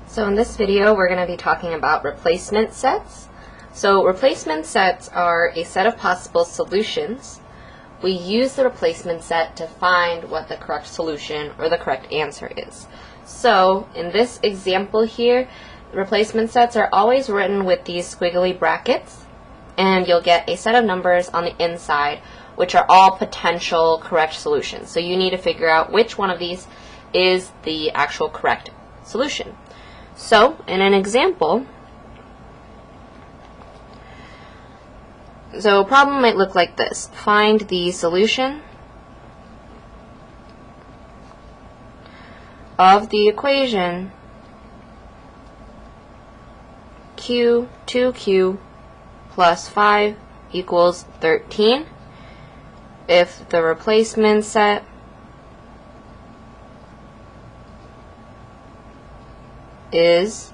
So in this video, we're going to be talking about replacement sets. So replacement sets are a set of possible solutions. We use the replacement set to find what the correct solution or the correct answer is. So in this example here, replacement sets are always written with these squiggly brackets, and you'll get a set of numbers on the inside, which are all potential correct solutions. So you need to figure out which one of these is the actual correct solution. So, in an example, a problem might look like this. Find the solution of the equation q 2q plus 5 equals 13 if the replacement set is,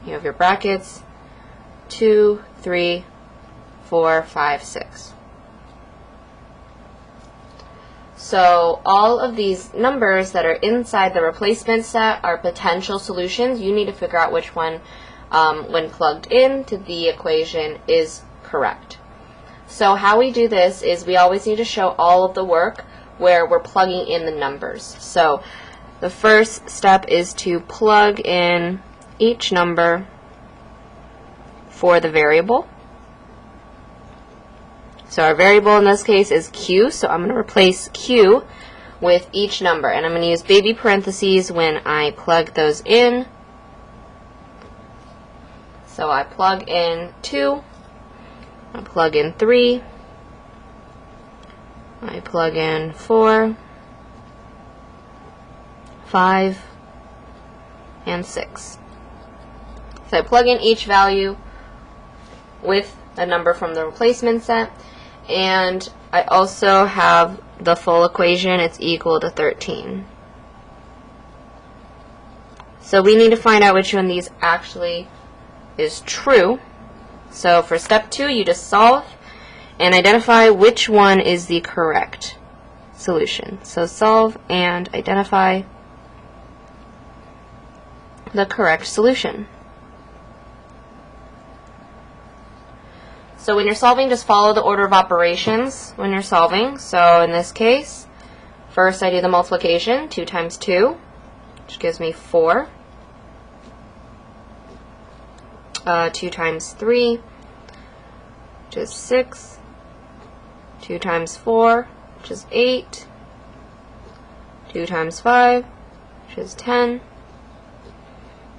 you have your brackets, 2, 3, 4, 5, 6. So all of these numbers that are inside the replacement set are potential solutions. You need to figure out which one, when plugged into the equation, is correct. So how we do this is we always need to show all of the work where we're plugging in the numbers. So the first step is to plug in each number for the variable. So our variable in this case is q, so I'm going to replace q with each number. And I'm going to use baby parentheses when I plug those in. So I plug in 2, I plug in 3, I plug in 4, 5, and 6. So I plug in each value with a number from the replacement set, and I also have the full equation. It's equal to 13. So we need to find out which one of these actually is true. So for step 2, you just solve and identify which one is the correct solution. So solve and identify the correct solution. So when you're solving, just follow the order of operations when you're solving. So in this case, first I do the multiplication, 2 times 2, which gives me 4. 2 times 3, which is 6. 2 times 4, which is 8. 2 times 5, which is 10.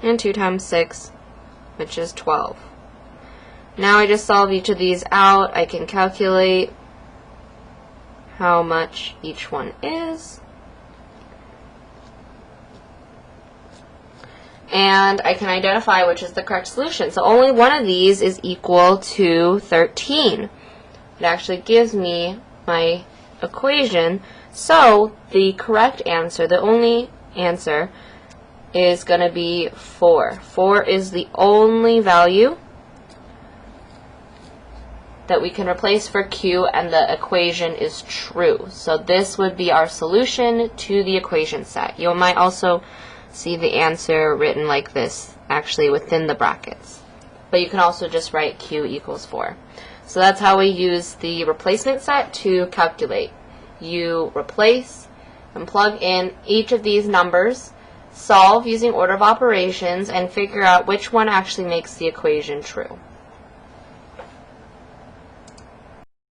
And 2 times 6, which is 12. Now I just solve each of these out. I can calculate how much each one is. And I can identify which is the correct solution. So only one of these is equal to 13. It actually gives me my equation. So the correct answer, the only answer, is going to be 4. 4 is the only value that we can replace for q, and the equation is true. So this would be our solution to the equation set. You might also see the answer written like this, actually within the brackets. But you can also just write q equals 4. So that's how we use the replacement set to calculate. You replace and plug in each of these numbers, solve using order of operations, and figure out which one actually makes the equation true.